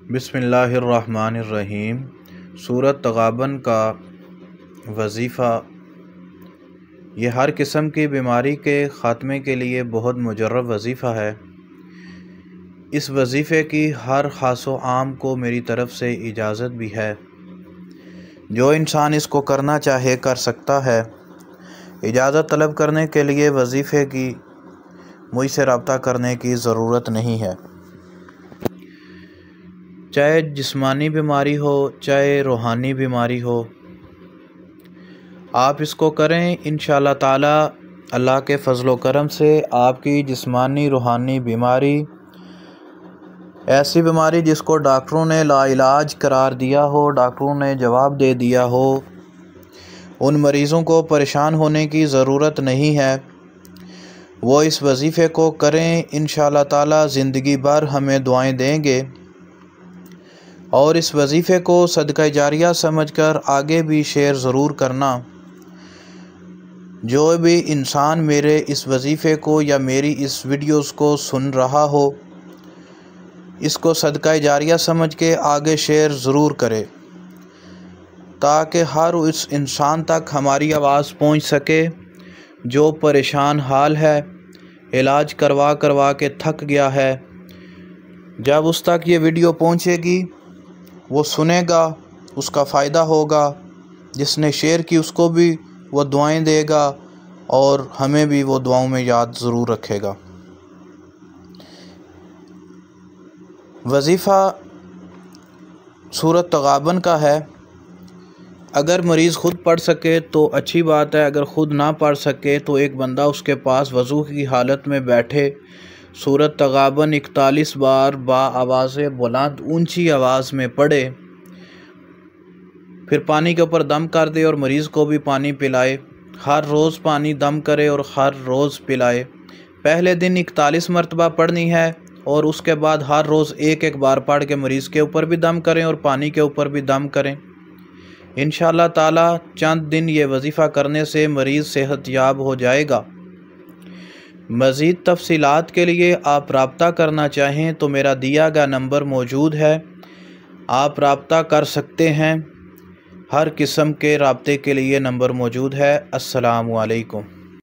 बिस्मिल्लाहिर्रहमानिर्रहीम। सूरत तगाबन का वजीफ़ा ये हर किस्म की बीमारी के ख़ात्मे के लिए बहुत मुजर्रब वजीफ़ा है। इस वजीफ़े की हर ख़ास व आम को मेरी तरफ़ से इजाज़त भी है। जो इंसान इसको करना चाहे कर सकता है। इजाज़त तलब करने के लिए वजीफ़े की मुझसे रब्ता करने की ज़रूरत नहीं है। चाहे जिस्मानी बीमारी हो चाहे रूहानी बीमारी हो, आप इसको करें। इंशाअल्लाह ताला अल्लाह के फ़ज़ल व करम से आपकी जिस्मानी रूहानी बीमारी, ऐसी बीमारी जिसको डॉक्टरों ने लाइलाज करार दिया हो, डॉक्टरों ने जवाब दे दिया हो, उन मरीज़ों को परेशान होने की ज़रूरत नहीं है। वो इस वजीफ़े को करें। इंशाअल्लाह ताला ज़िंदगी भर हमें दुआएं देंगे। और इस वजीफ़े को सदका जारिया समझकर आगे भी शेयर ज़रूर करना। जो भी इंसान मेरे इस वजीफ़े को या मेरी इस वीडियोस को सुन रहा हो, इसको सदका जारिया समझ के आगे शेयर ज़रूर करे, ताकि हर उस इंसान तक हमारी आवाज़ पहुंच सके जो परेशान हाल है, इलाज करवा करवा के थक गया है। जब उस तक ये वीडियो पहुंचेगी, वो सुनेगा, उसका फ़ायदा होगा। जिसने शेयर की उसको भी वो दुआएं देगा और हमें भी वो दुआओं में याद ज़रूर रखेगा। वजीफ़ा सूरत तगाबन का है। अगर मरीज़ ख़ुद पढ़ सके तो अच्छी बात है, अगर ख़ुद ना पढ़ सके तो एक बंदा उसके पास वज़ू की हालत में बैठे सूरत तगाबन 41 बार आवाज़ बुलंद ऊंची आवाज़ में पढ़े, फिर पानी के ऊपर दम कर दे और मरीज़ को भी पानी पिलाए। हर रोज़ पानी दम करे और हर रोज़ पिलाए। पहले दिन 41 मरतबा पढ़नी है और उसके बाद हर रोज़ एक एक बार पढ़ के मरीज़ के ऊपर भी दम करें और पानी के ऊपर भी दम करें। इंशाअल्लाह ताला चंद दिन ये वजीफ़ा करने से मरीज़ सेहतयाब हो जाएगा। मज़ीद तफसीलात के लिए आप रब्ता करना चाहें तो मेरा दिया गया नंबर मौजूद है, आप रब्ता कर सकते हैं। हर किस्म के रब्ते के लिए नंबर मौजूद है। अस्सलामु अलैकुम।